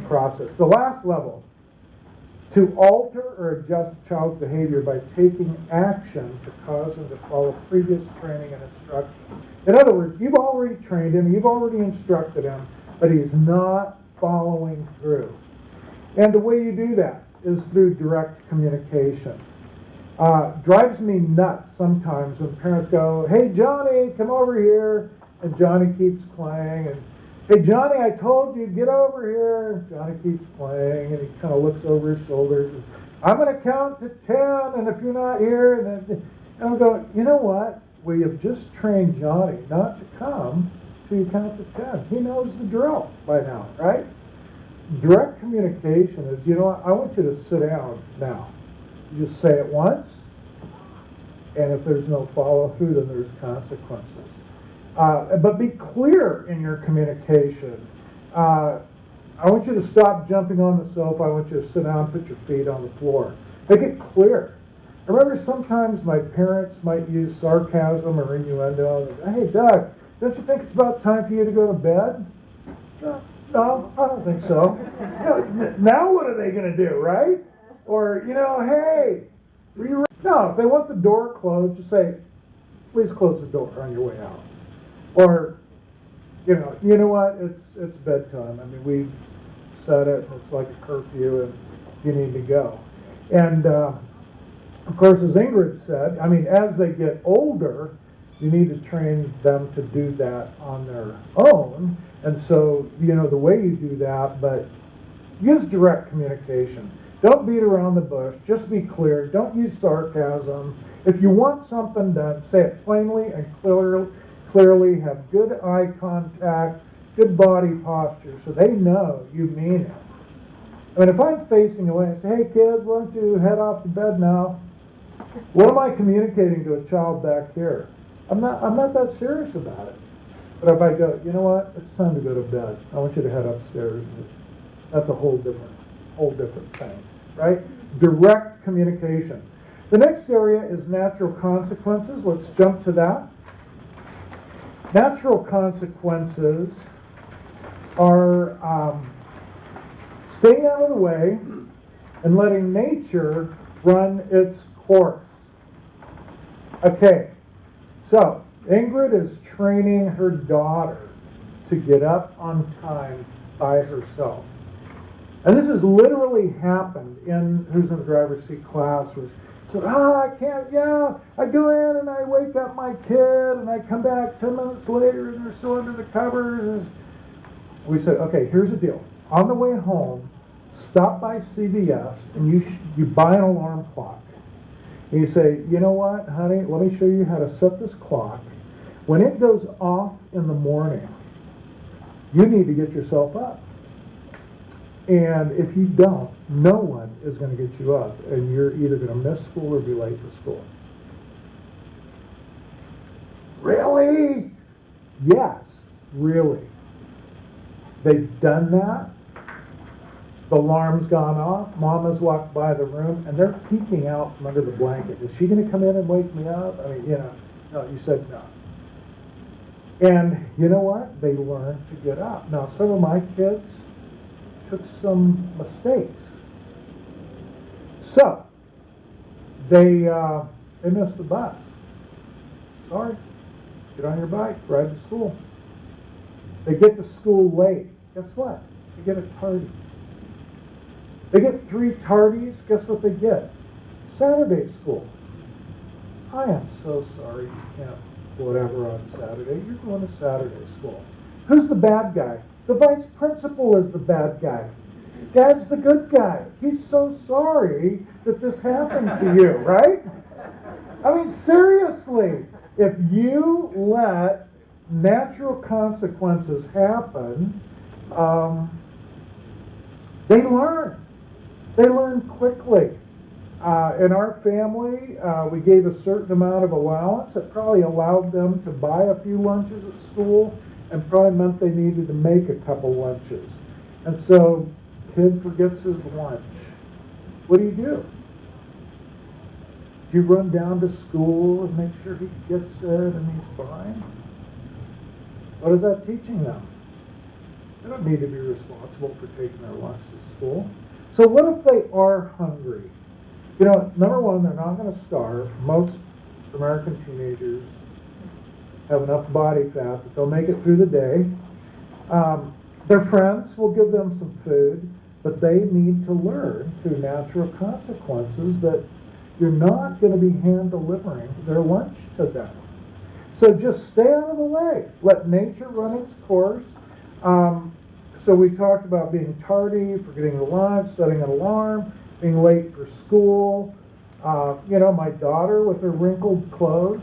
process. The last level, to alter or adjust a child's behavior by taking action to cause him to follow previous training and instruction. In other words, you've already trained him, you've already instructed him, but he's not following through. And the way you do that is through direct communication. Drives me nuts sometimes when parents go, "Hey Johnny, come over here," and Johnny keeps playing, and "Hey Johnny, I told you, get over here." And Johnny keeps playing, and he kind of looks over his shoulders. And, "I'm going to count to 10, and if you're not here," and I'm going, you know what? We have just trained Johnny not to come till you count to 10. He knows the drill by now, right? Direct communication is, you know what? I want you to sit down now. You just say it once, and if there's no follow-through, then there's consequences. But be clear in your communication. I want you to stop jumping on the sofa. I want you to sit down, put your feet on the floor. Make it clear. I remember sometimes my parents might use sarcasm or innuendo. "Hey, Doug, don't you think it's about time for you to go to bed?" No, I don't think so. Now what are they going to do, right? Or, "Hey, were you ready?" No, if they want the door closed, just say, "Please close the door on your way out." Or, you know what? It's bedtime. I mean, we've set it, and it's like a curfew, and you need to go. And of course, as Ingrid said, I mean, as they get older, you need to train them to do that on their own. And so, the way you do that, but use direct communication. Don't beat around the bush. Just be clear. Don't use sarcasm. If you want something done, say it plainly and clearly. Have good eye contact, good body posture, so they know you mean it. I mean, if I'm facing away and say, "Hey kids, why don't you head off to bed now?" What am I communicating to a child back here? I'm not that serious about it. But if I go, "You know what? It's time to go to bed. I want you to head upstairs," that's a whole different thing, right? Direct communication. The next area is natural consequences. Let's jump to that. Natural consequences are staying out of the way and letting nature run its course. Okay, so Ingrid is training her daughter to get up on time by herself. And this has literally happened in Who's in the Driver's Seat class, where so, I can't, I go in and I wake up my kid and I come back 10 minutes later and they're still under the covers. We said, okay, here's the deal. On the way home, stop by CVS and you buy an alarm clock. And you say, "You know what, honey, let me show you how to set this clock. When it goes off in the morning, you need to get yourself up. And if you don't, no one is going to get you up, and you're either going to miss school or be late to school." Really? Yes, really. They've done that. The alarm's gone off. Mom has walked by the room, and they're peeking out from under the blanket. "Is she going to come in and wake me up?" I mean, no, you said no. And you know what? They learn to get up. Now, some of my kids took some mistakes. So, they missed the bus. Sorry. Get on your bike, ride to school. They get to school late. Guess what? They get a tardy. They get 3 tardies. Guess what they get? Saturday school. "I am so sorry you can't whatever on Saturday. You're going to Saturday school." Who's the bad guy? The vice principal is the bad guy. Dad's the good guy. He's so sorry that this happened to you, right? I mean, seriously, if you let natural consequences happen, they learn. They learn quickly. In our family, we gave a certain amount of allowance that probably allowed them to buy a few lunches at school and probably meant they needed to make a couple lunches. And so, kid forgets his lunch. What do? Do you run down to school and make sure he gets it and he's fine? What is that teaching them? They don't need to be responsible for taking their lunch to school. So what if they are hungry? You know, number one, they're not going to starve. Most American teenagers have enough body fat that they'll make it through the day. Their friends will give them some food, but they need to learn through natural consequences that you're not going to be hand-delivering their lunch to them. So just stay out of the way. Let nature run its course. So we talked about being tardy, forgetting the lunch, setting an alarm, being late for school. You know, my daughter with her wrinkled clothes,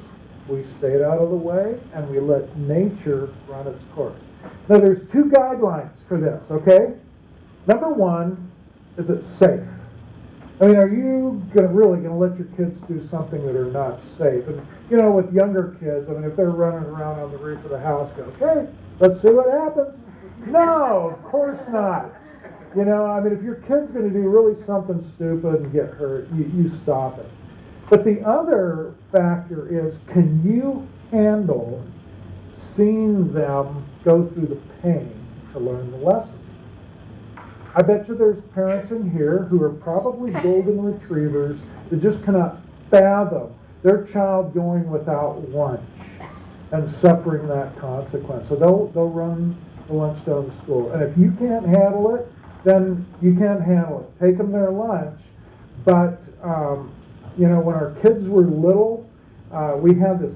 we stayed out of the way and we let nature run its course. Now there's two guidelines for this, okay? Number one, is it safe? I mean, are you really going to let your kids do something that are not safe? And, you know, with younger kids, I mean, if they're running around on the roof of the house, go, okay, let's see what happens. No, of course not. You know, I mean, if your kid's going to do really something stupid and get hurt, you stop it. But the other factor is, can you handle seeing them go through the pain to learn the lesson? I bet you there's parents in here who are probably golden retrievers that just cannot fathom their child going without lunch and suffering that consequence. So they'll run the lunch down to school. And if you can't handle it, then you can't handle it. Take them their lunch. But, you know, when our kids were little, we had this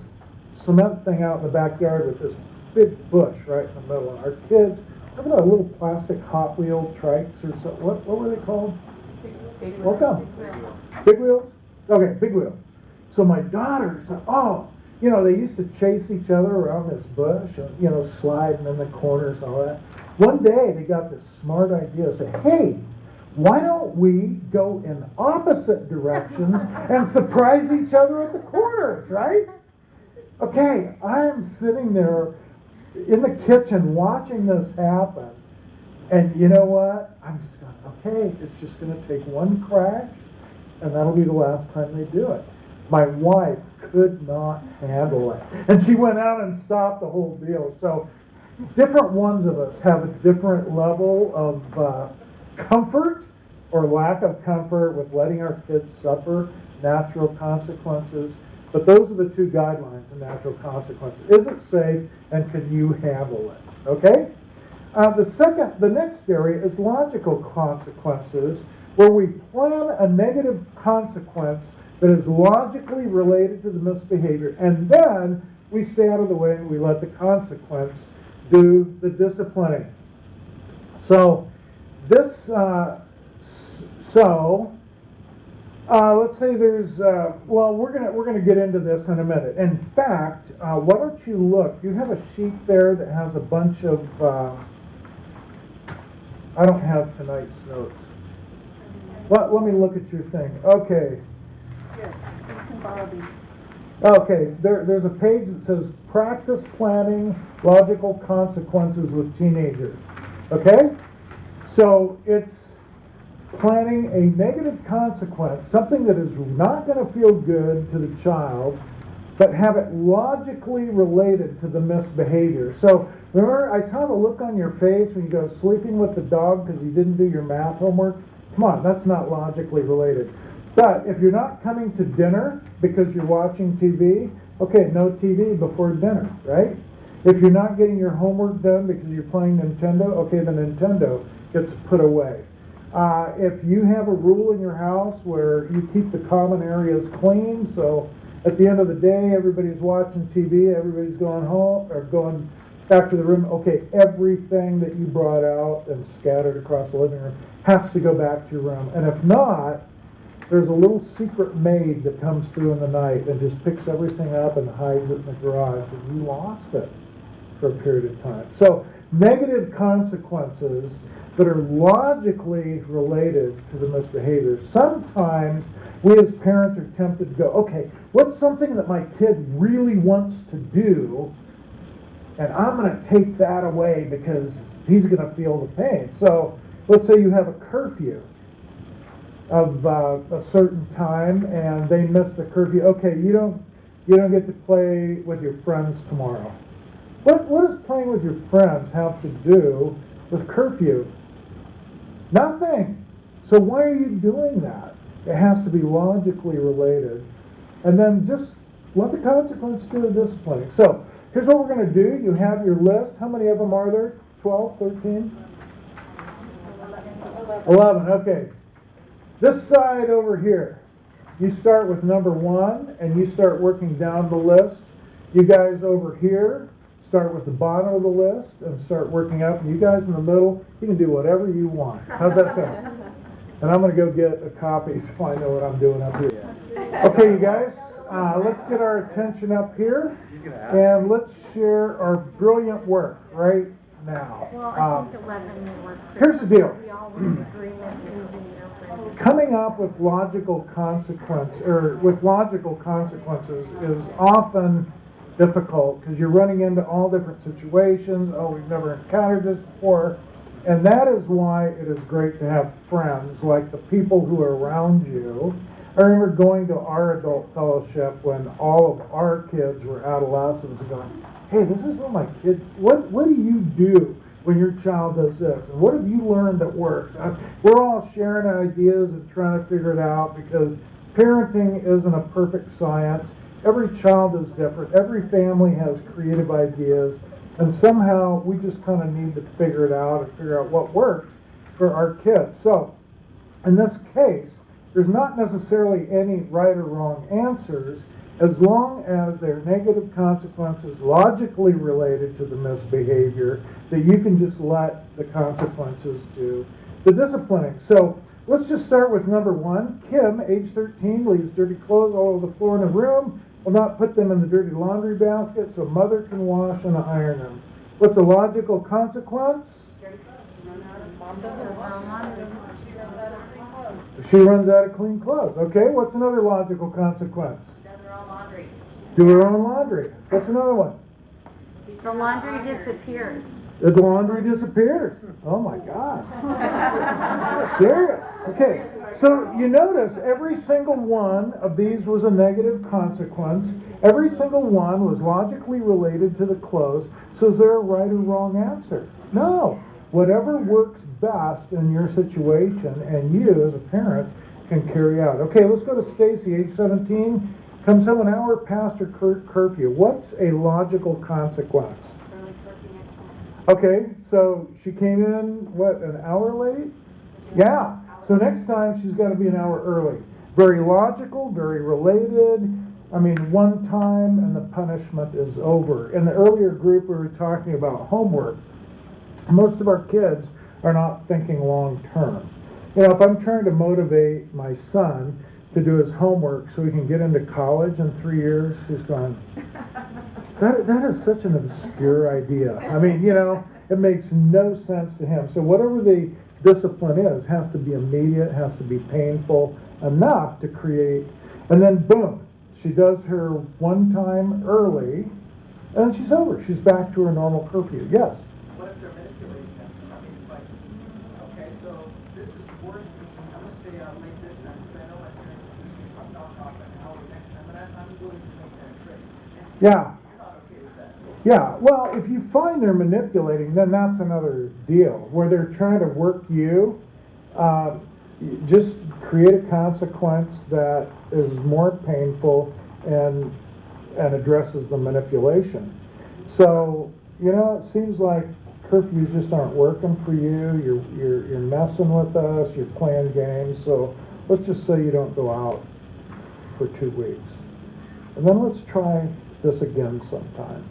cement thing out in the backyard with this big bush right in the middle. And our kids, remember those little plastic Hot Wheel trikes or something? What were they called? Big Welcome. Big wheels? Okay, big wheels. So my daughter said, oh, you know, they used to chase each other around this bush, and, you know, sliding in the corners and all that. One day they got this smart idea, say, hey, why don't we go in opposite directions and surprise each other at the corners, right? Okay, I am sitting there in the kitchen watching this happen, and you know what? I'm just going, okay, it's just going to take one crash, and that'll be the last time they do it. My wife could not handle it, and she went out and stopped the whole deal. So different ones of us have a different level of comfort or lack of comfort with letting our kids suffer natural consequences. But those are the two guidelines of natural consequences. Is it safe, and can you handle it? Okay? The next area is logical consequences, where we plan a negative consequence that is logically related to the misbehavior, and then we stay out of the way and we let the consequence do the disciplining. So this, let's say there's, well, we're gonna get into this in a minute. In fact, why don't you look? You have a sheet there that has a bunch of. I don't have tonight's notes. Let me look at your thing. Okay. Here, you can borrow these. Okay, there's a page that says practice planning logical consequences with teenagers. Okay? So it's planning a negative consequence, something that is not going to feel good to the child, but have it logically related to the misbehavior. So remember, I saw the look on your face when you go sleeping with the dog because you didn't do your math homework. Come on, that's not logically related. But if you're not coming to dinner because you're watching TV, okay, no TV before dinner, right? If you're not getting your homework done because you're playing Nintendo, okay, the Nintendo gets put away. If you have a rule in your house where you keep the common areas clean, so at the end of the day, everybody's watching TV, everybody's going home or going back to the room, okay, everything that you brought out and scattered across the living room has to go back to your room. And if not, there's a little secret maid that comes through in the night and just picks everything up and hides it in the garage, and you lost it for a period of time. So negative consequences that are logically related to the misbehavior. Sometimes we as parents are tempted to go, okay, what's something that my kid really wants to do, and I'm going to take that away because he's going to feel the pain. So let's say you have a curfew of a certain time, and they miss the curfew. Okay, you don't get to play with your friends tomorrow. What does playing with your friends have to do with curfew? Nothing. So why are you doing that? It has to be logically related. And then just let the consequence do the disciplining. So here's what we're going to do. You have your list. How many of them are there? 12, 13? 11, okay. This side over here, you start with number 1 and you start working down the list. You guys over here start with the bottom of the list and start working up. And you guys in the middle, you can do whatever you want. How's that sound? And I'm going to go get a copy so I know what I'm doing up here. Okay, you guys, let's get our attention up here and let's share our brilliant work right now. Well, I think 11 works. Here's the deal. We all were in agreement using it. Coming up with logical consequences is often difficult because you're running into all different situations. Oh, we've never encountered this before. And that is why it is great to have friends like the people who are around you. I remember going to our adult fellowship when all of our kids were adolescents and going, hey, this is what my kids, what do you do when your child does this? And what have you learned that works? We're all sharing ideas and trying to figure it out because parenting isn't a perfect science. Every child is different. Every family has creative ideas. And somehow we just kind of need to figure it out and figure out what works for our kids. So in this case, there's not necessarily any right or wrong answers as long as they're negative consequences logically related to the misbehavior that you can just let the consequences do the disciplining. So let's just start with number 1. Kim, age 13, leaves dirty clothes all over the floor in the room. Will not put them in the dirty laundry basket so mother can wash and iron them. What's a logical consequence? She runs out of clean clothes. Okay, what's another logical consequence? Does her own laundry. Do her own laundry. What's another one? The laundry disappears. The laundry disappears. Oh my gosh. Serious. Okay, so you notice every single one of these was a negative consequence. Every single one was logically related to the clothes. So is there a right or wrong answer? No. Whatever works best in your situation and you as a parent can carry out. Okay, let's go to Stacy, age 17. Comes home an hour past her curfew. What's a logical consequence? Okay, so she came in, what, an hour late? Yeah, so next time she's got to be an hour early. Very logical, very related. I mean, one time and the punishment is over. In the earlier group we were talking about homework. Most of our kids are not thinking long term. You know, if I'm trying to motivate my son to do his homework so he can get into college in 3 years, he's going, that is such an obscure idea. I mean, you know, it makes no sense to him. So whatever the discipline is has to be immediate, has to be painful enough to create, and then boom, she does her one time early, and she's over. She's back to her normal curfew. Yes? What if they're manipulating them? I mean, it's like, okay, so this is worth me. I'm going to stay out late this time because I know my parents will just keep my stock off an hour next time, and I'm willing to make that trade. Yeah. You're not okay with that. Yeah, well, if you find they're manipulating, then that's another deal. Where they're trying to work you, just create a consequence that is more painful and addresses the manipulation. So, you know, it seems like curfews just aren't working for you. You're messing with us. You're playing games. So let's just say you don't go out for 2 weeks, and then let's try this again sometime.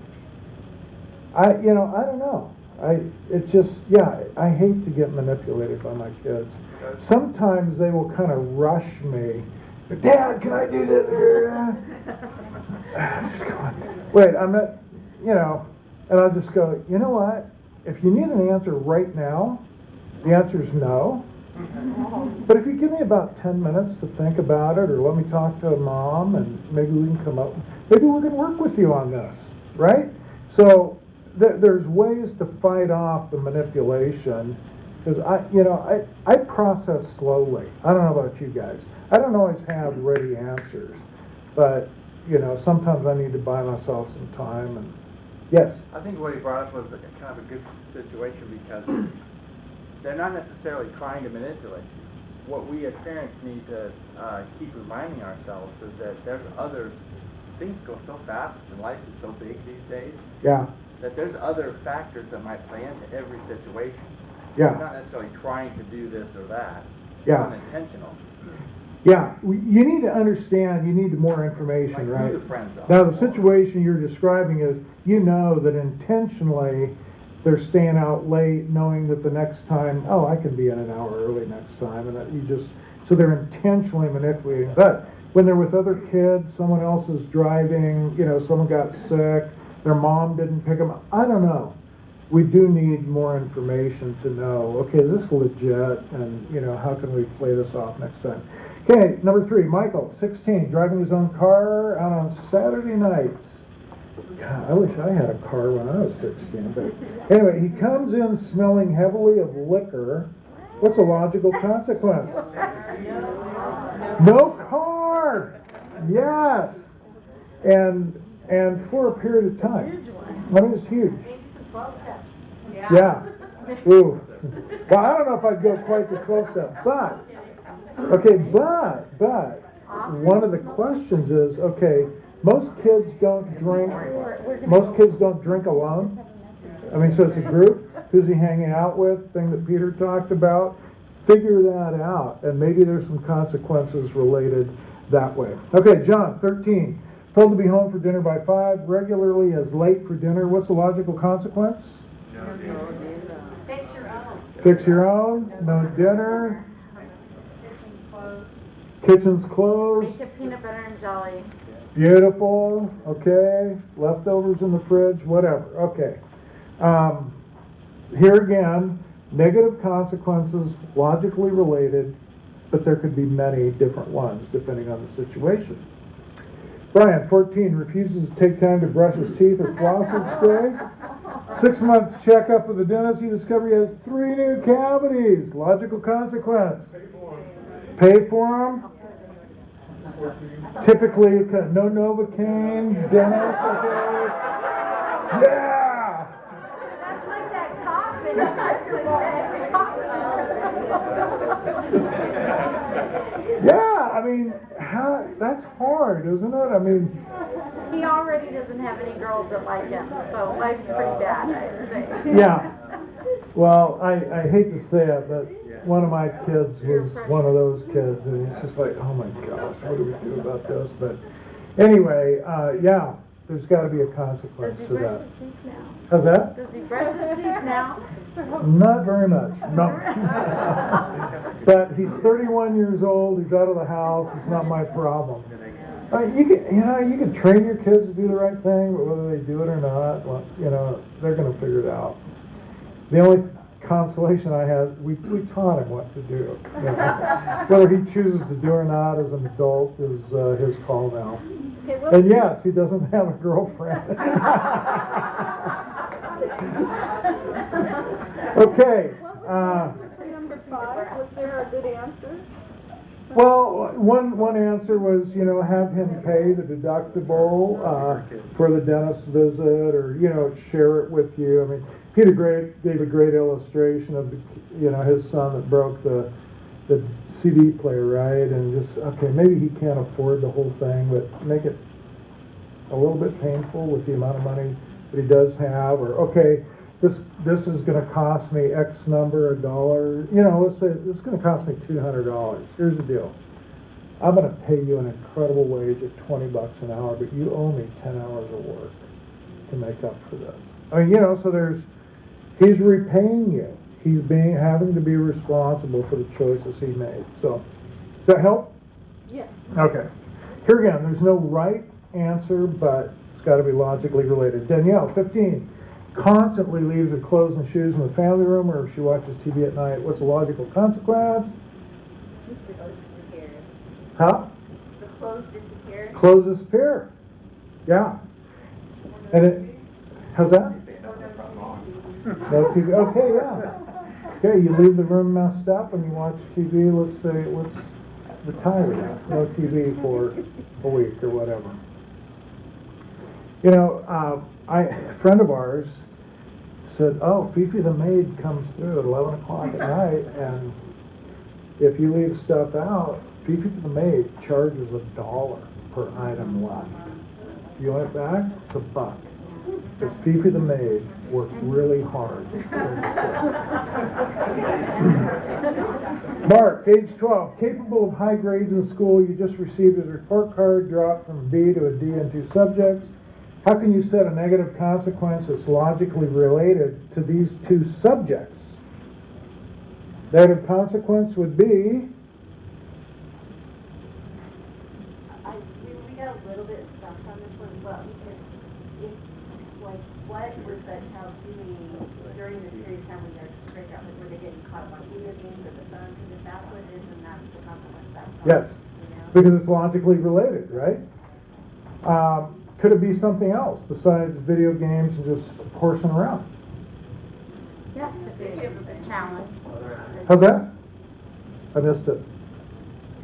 I don't know. I hate to get manipulated by my kids. Sometimes they will kind of rush me. Dad, can I do this? I'm just going, wait, I'm not, and I'll just go, you know what? If you need an answer right now, the answer is no. But if you give me about 10 minutes to think about it, or let me talk to mom, and maybe we can come up, maybe we can work with you on this, right? So there's ways to fight off the manipulation, because I process slowly. I don't know about you guys. I don't always have ready answers, but sometimes I need to buy myself some time and Yes. I think what he brought up was kind of a good situation because they're not necessarily trying to manipulate you. What we as parents need to keep reminding ourselves is that there's other things go so fast and life is so big these days Yeah. that there's other factors that might play into every situation. Yeah. You're not necessarily trying to do this or that. Yeah. It's unintentional. Yeah, you need to understand, you need more information, Like right? who the friends are. Now, the situation you're describing is, you know that intentionally they're staying out late knowing that the next time, oh, I can be in an hour early next time, and that you just, so they're intentionally manipulating. But when they're with other kids, someone else is driving, you know, someone got sick, their mom didn't pick them up, I don't know. We do need more information to know, okay, is this legit, and, you know, how can we play this off next time? Okay, number 3, Michael, 16, driving his own car out on Saturday nights. God, I wish I had a car when I was 16, but anyway, he comes in smelling heavily of liquor. What's a logical consequence? No car! Yes! And for a period of time. I mean, it's huge. Yeah. Ooh. Well, I don't know if I'd go quite the 12 step, but, okay, but, one of the questions is, okay, most kids don't drink alone. I mean, so it's a group. Who's he hanging out with? Thing that Peter talked about. Figure that out, and maybe there's some consequences related that way. Okay, John, 13. Told to be home for dinner by 5. Regularly is late for dinner. What's the logical consequence? Fix your own. Fix your own. No dinner. Kitchen's closed. Make a peanut butter and jelly. Beautiful. Okay. Leftovers in the fridge. Whatever. Okay. Here again, negative consequences, logically related, but there could be many different ones depending on the situation. Brian, 14, refuses to take time to brush his teeth or floss each day. 6-month checkup with the dentist, he discovered he has 3 new cavities. Logical consequence. Pay for them. Typically, no Novocaine, dentist, okay? Yeah! That's like that coffin. Yeah, I mean, that's hard, isn't it? I mean, He already doesn't have any girls that like him, so life's pretty bad, I'd say. yeah. Well, I hate to say it, but one of my kids was one of those kids, and it's just like, oh my gosh, what do we do about this? But anyway, yeah, there's got to be a consequence Does he to brush that. his teeth now? How's that? Does he brush his teeth now? Not very much, no. But he's 31 years old, he's out of the house, it's not my problem. You can train your kids to do the right thing, but whether they do it or not, well, they're going to figure it out. The only consolation I had, we taught him what to do. Whether he chooses to do or not as an adult is his call now. And yes, he doesn't have a girlfriend. Okay. Number 5, was there a good answer? Well, one answer was, have him pay the deductible for the dentist visit, or share it with you. I mean, Peter gave a great illustration of his son that broke the CD player, right? And just, okay, maybe he can't afford the whole thing, but make it a little bit painful with the amount of money that he does have, or okay, this is going to cost me X number of dollars. Let's say this is going to cost me $200. Here's the deal. I'm going to pay you an incredible wage at $20 an hour, but you owe me 10 hours of work to make up for this. I mean, so he's repaying you. He's having to be responsible for the choices he made. So, does that help? Yes. Okay. Here again, there's no right answer, but it's got to be logically related. Danielle, 15. Constantly leaves her clothes and shoes in the family room, or if she watches TV at night. What's the logical consequence? The clothes disappear. Huh? The clothes disappear. Clothes disappear. Yeah. And how's that? No TV. Okay, yeah. Okay, you leave the room messed up and you watch TV. Let's retire that. No TV for a week or whatever. You know, a friend of ours said, oh, Fifi the maid comes through at 11 o'clock at night, and if you leave stuff out, Fifi the maid charges $1 per item left. If you want it back, it's $1. Because Fifi the maid worked really hard. Mark, age 12, capable of high grades in school. You just received his report card, dropped from B to a D in 2 subjects. How can you set a negative consequence that's logically related to these 2 subjects? Negative consequence would be, We got a little bit stumped on this one, but because if, like, what was that child doing during the period of time when they're strict out, like, were they getting caught up on video games or the phone? Because if that's what it is, then that's the consequence that's on, yes, you know? because it's logically related, right? Could it be something else besides video games and just horsing around? Yeah, because it's a challenge. How's that? I missed it.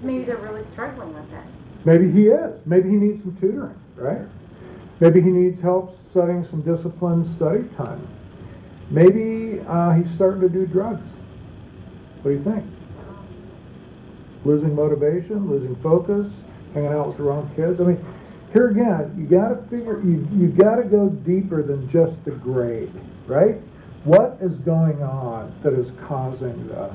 Maybe they're really struggling with it. Maybe he is. Maybe he needs some tutoring, right? Maybe he needs help setting some disciplined study time. Maybe he's starting to do drugs. What do you think? Losing motivation, losing focus, hanging out with the wrong kids. I mean, here again, you got to figure, you got to go deeper than just the grade, right? What is going on that is causing this?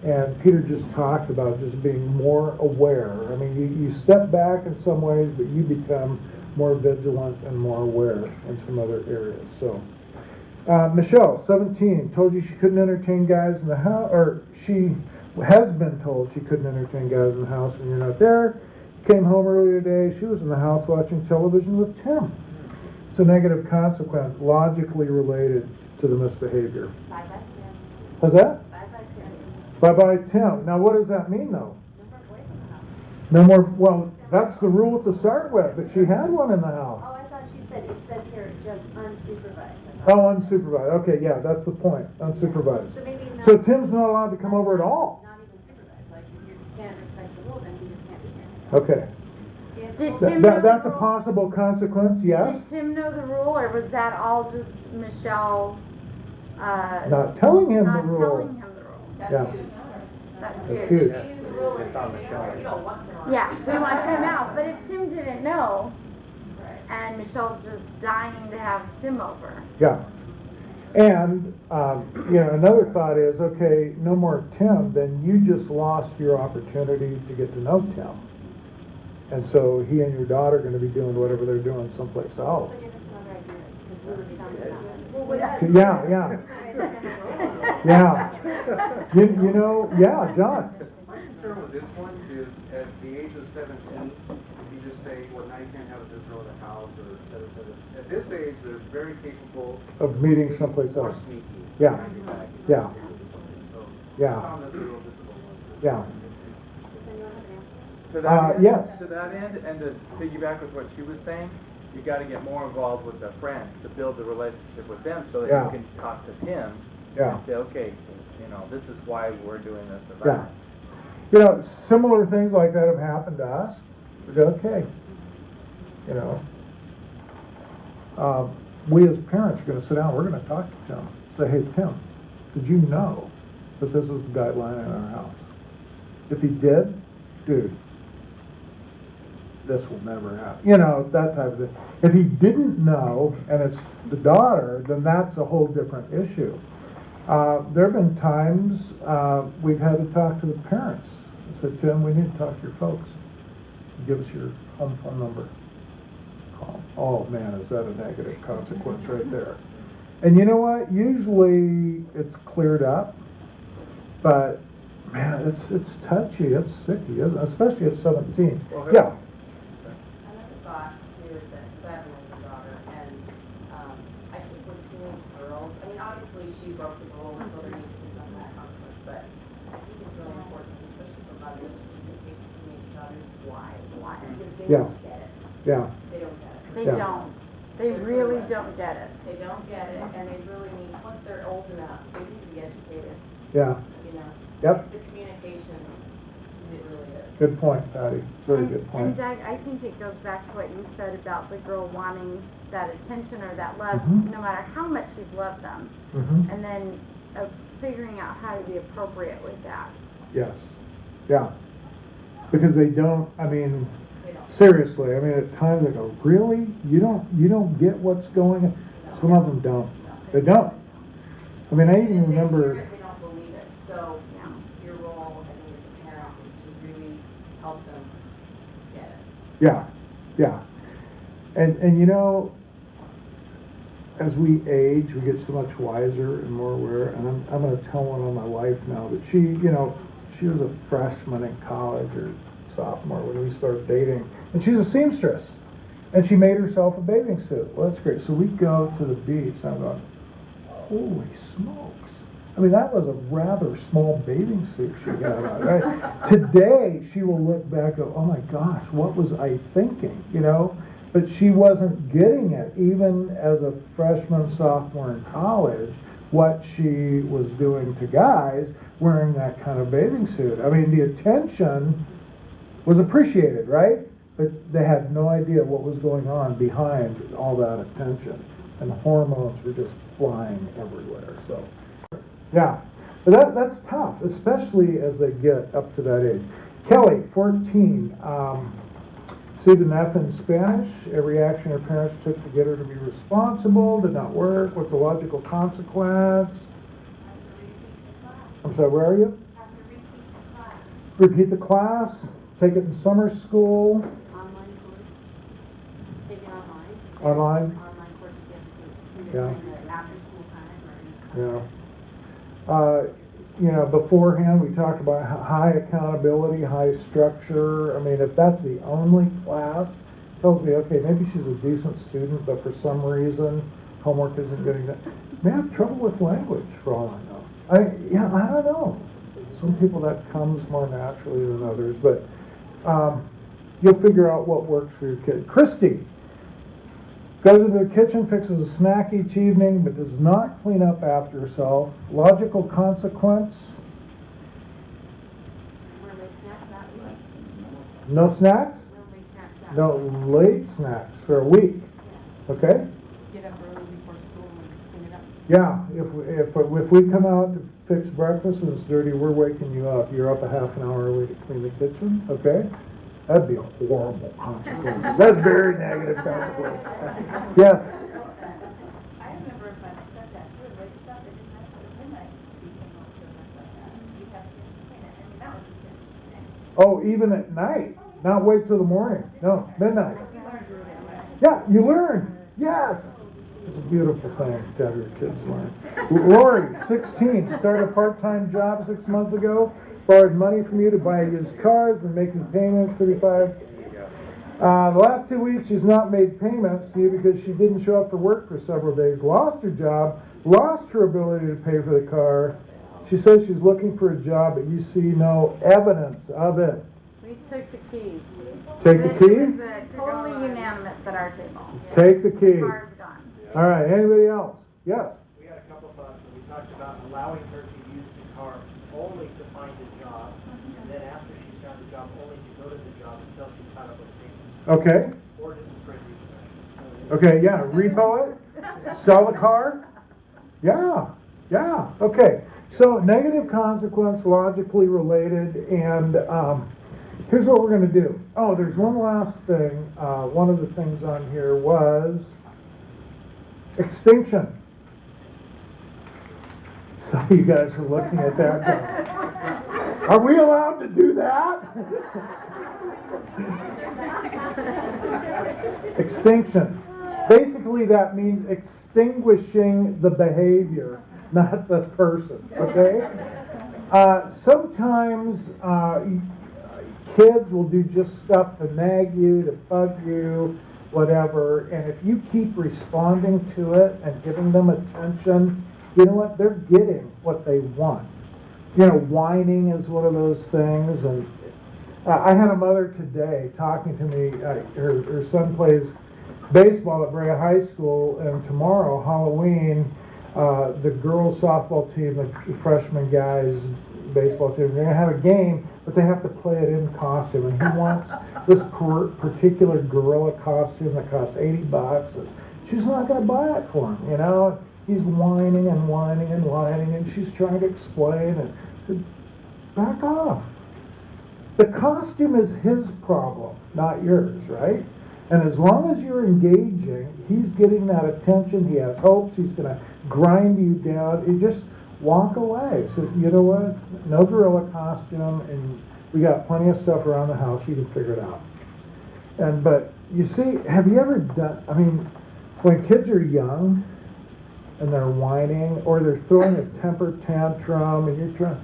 And Peter just talked about just being more aware. I mean, you step back in some ways, but you become more vigilant and more aware in some other areas. So, Michelle, 17, told you she couldn't entertain guys in the house, or she has been told she couldn't entertain guys in the house when you're not there. Came home earlier today. She was in the house watching television with Tim. It's a negative consequence, logically related to the misbehavior. Bye-bye, Tim. How's that? Bye-bye, Tim. Bye-bye, Tim. Now, what does that mean, though? No more boys in the house. No more, well, that's the rule to start with, but she had one in the house. Oh, I thought she said, it says here, just unsupervised. Oh, unsupervised. Okay, yeah, that's the point. Unsupervised. So maybe not. So Tim's not allowed to come over at all. Not even supervised, like, if you can't respect the rule, then you just can't be here. Okay. Did That- Tim know that's the a rule? possible consequence, yes. Did Tim know the rule, or was that all just Michelle, Not telling him the not rule. telling him the rule? Yeah, That's that's huge. huge. It's on Michelle. Yeah, we want Tim out, but if Tim didn't know, and Michelle's just dying to have Tim over. Yeah. And, another thought is, okay, no more Tim, then you just lost your opportunity to get to know Tim. And so he and your daughter are going to be doing whatever they're doing someplace else. So give us another idea, because we were stumped on that. Yeah. Yeah. You know, yeah, John. My concern with this one is at the age of 17, you just say, well, now you can't have this girl in the house, or et cetera, et cetera. At this age, they're very capable Of meeting someplace more else. sneaky. Yeah. behind your back, Yeah. So, Yeah. I found this a real difficult one. Yeah. To that end, yes. To that end, and to piggyback with what she was saying, you got to get more involved with the friends to build the relationship with them, so that Yeah. you can talk to Tim Yeah. and say, okay, this is why we're doing this or Yeah. that. You know, similar things like that have happened to us. We go, okay. We as parents are going to sit down, we're going to talk to Tim. Say, hey, Tim, did you know that this is the guideline in our house? If he did, dude, this will never happen. That type of thing. If he didn't know, and it's the daughter, then that's a whole different issue. There have been times we've had to talk to the parents. I said, Tim, we need to talk to your folks. Give us your home phone number. Call. Oh man, is that a negative consequence right there? And you know what? Usually it's cleared up, but man, it's touchy, it's sticky, isn't it? Especially at 17. Yeah. Another thought too is that, because I have an older daughter, and I think with teenage girls, I mean, obviously she broke the rules, so there needs to be some kind of consequence, but I think it's really important, especially for mothers, to take teenage daughters why, because they Yeah. don't get it. Yeah. They don't get it. They Yeah. don't. They really don't get it. They don't get it, and they really need, once they're old enough, they need to be educated, Yeah. you know? Yep. It's the communication, it really is. Good point, Patty. Very good And point. Doug, I think it goes back to what you said about the girl wanting that attention or that love, Mhm. no matter how much you've loved them. Mhm. And then figuring out how to be appropriate with that. Yes, yeah. Because they don't, I mean, They don't. seriously, I mean, at times they go, really? You don't get what's going on? Some of them don't. They don't. I mean, I even If they hear remember, it, they don't believe it. So Yeah. your role, I think, as a parent is to really help them get it. yeah, yeah. And you know, as we age, we get so much wiser and more aware. And I'm going to tell one on my wife now that she, you know, she was a freshman in college or sophomore when we started dating, and she's a seamstress, and she made herself a bathing suit. Well, that's great. So we go to the beach, and I'm going, holy smokes! I mean, that was a rather small bathing suit she got on. Right? Today, she will look back and go, oh my gosh, what was I thinking? You know. But she wasn't getting it, even as a freshman, sophomore in college, what she was doing to guys wearing that kind of bathing suit. I mean, the attention was appreciated, right? But they had no idea what was going on behind all that attention. And hormones were just flying everywhere. So, yeah. But that's tough, especially as they get up to that age. Kelly, 14. See the F in Spanish. Every action her parents took to get her to be responsible did not work. What's the logical consequence? I'm sorry, where are you? Repeat the class. Take it in summer school. Online course, take it online. Online. Online courses you have to take, either in the after school time or in the. Yeah. You know, beforehand we talked about high accountability, high structure. I mean, if that's the only class, tells me, okay, maybe she's a decent student, but for some reason homework isn't getting done. May have trouble with language, for all I know. I don't know. Some people that comes more naturally than others, but you'll figure out what works for your kid. Christy goes into the kitchen, fixes a snack each evening, but does not clean up after herself. Logical consequence? We're late snacks that week. No snacks? We're late snacks that No week. late snacks for a week. Okay? Get up early before school and clean it up. Yeah, if we come out to fix breakfast and it's dirty, we're waking you up. You're up a half an hour early to clean the kitchen. Okay? That'd be a horrible consequence. That's very negative consequence. Yes? I remember if my stepdad would wake us up every night at midnight, he came home to us like that. We'd have to clean it, I mean, that was the thing. Oh, even at night? Not wait till the morning? No, midnight. Yeah, you learn. Yes. It's a beautiful thing to have your kids learn. Lori, 16, started a part-time job 6 months ago. Borrowed money from you to buy a used car. Been making payments, 35. The last 2 weeks, she's not made payments to you because she didn't show up for work for several days. Lost her job. Lost her ability to pay for the car. She says she's looking for a job, but you see no evidence of it. We took the keys. Take the It key? was totally unanimous at our table. Take the key. Car's gone. All right, anybody else? Yes? We had a couple of thoughts, and we talked about allowing her to use the car only to find a job, and then after she's found a job, only to go to the job until she's caught up with payments, Okay. or just a straight repossession. Okay, yeah, repo it, sell the car. Yeah, yeah, okay. So negative consequence, logically related, and here's what we're going to do. Oh, there's one last thing. One of the things on here was extinction. So you guys are looking at that going, are we allowed to do that? Extinction. Basically, that means extinguishing the behavior, not the person, okay? Sometimes kids will do just stuff to nag you, to bug you, whatever, and if you keep responding to it and giving them attention, you know what? They're getting what they want. You know, whining is one of those things, and I had a mother today talking to me. Her son plays baseball at Brea High School, and tomorrow, Halloween, the girls' softball team, the freshman guys' baseball team, they're going to have a game, but they have to play it in costume, and he wants this particular gorilla costume that costs $80, and she's not gonna buy it for him, you know? He's whining and whining and whining, and she's trying to explain, and I said, back off. The costume is his problem, not yours, right? And as long as you're engaging, he's getting that attention, he has hopes, he's gonna grind you down, you just walk away. So, you know what, no gorilla costume, and we got plenty of stuff around the house, you can figure it out. But you see, have you ever done, I mean, when kids are young, and they're whining, or they're throwing a temper tantrum, and you're trying,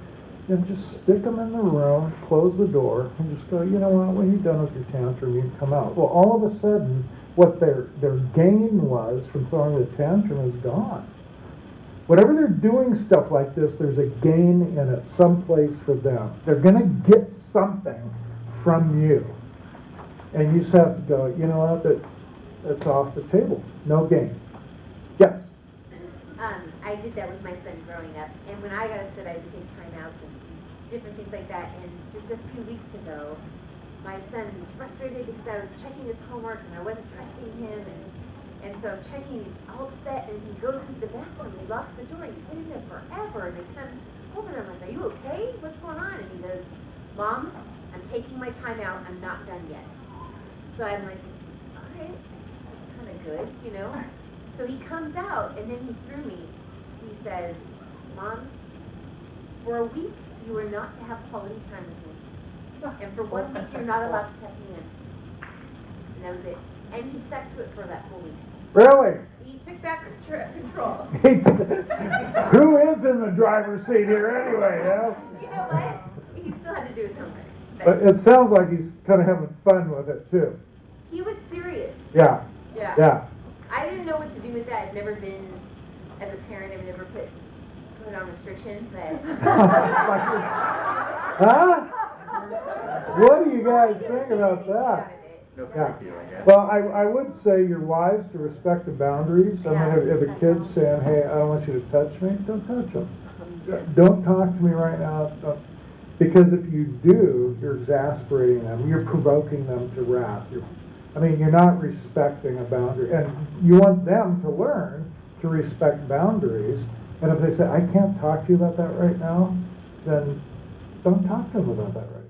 just stick them in the room, close the door, and just go, you know what, when you're done with your tantrum, you can come out. Well, all of a sudden, what their gain was from throwing the tantrum is gone. Whatever they're doing stuff like this, there's a gain in it, someplace for them. They're gonna get something from you. And you just have to go, you know what, that's off the table, no gain. Yes? I did that with my son growing up, and when I got upset, I would take timeouts and different things like that. And just a few weeks ago, my son was frustrated because I was checking his homework and I wasn't trusting him, and so I'm checking, he's all upset, and he goes into the bathroom, and he locks the door, and he's been in there forever, and I come home, and I'm like, are you okay? What's going on? And he goes, Mom, I'm taking my time out, I'm not done yet. So I'm like, all right, that's kind of good, you know? So he comes out, and then he threw me. He says, Mom, for a week, you are not to have quality time with me. And for 1 week, you're not allowed to tuck me in. And that was it. And he stuck to it for that whole week. Really? He took back control. Who is in the driver's seat here anyway, yeah? You know what? He still had to do his homework. But it sounds like he's kind of having fun with it, too. He was serious. Yeah. Yeah. Yeah. I didn't know what to do with that. I've never been, as a parent, I've never put on restriction, but... Huh? What do you guys think about that? No big Yeah. deal, I guess. Well, I would say you're wise to respect the boundaries. I mean, if a kid's saying, hey, I don't want you to touch me, don't touch them. Don't talk to me right now. Don't. Because if you do, you're exasperating them. You're provoking them to wrath. You're not respecting a boundary. And you want them to learn to respect boundaries. And if they say, I can't talk to you about that right now, then don't talk to them about that right now.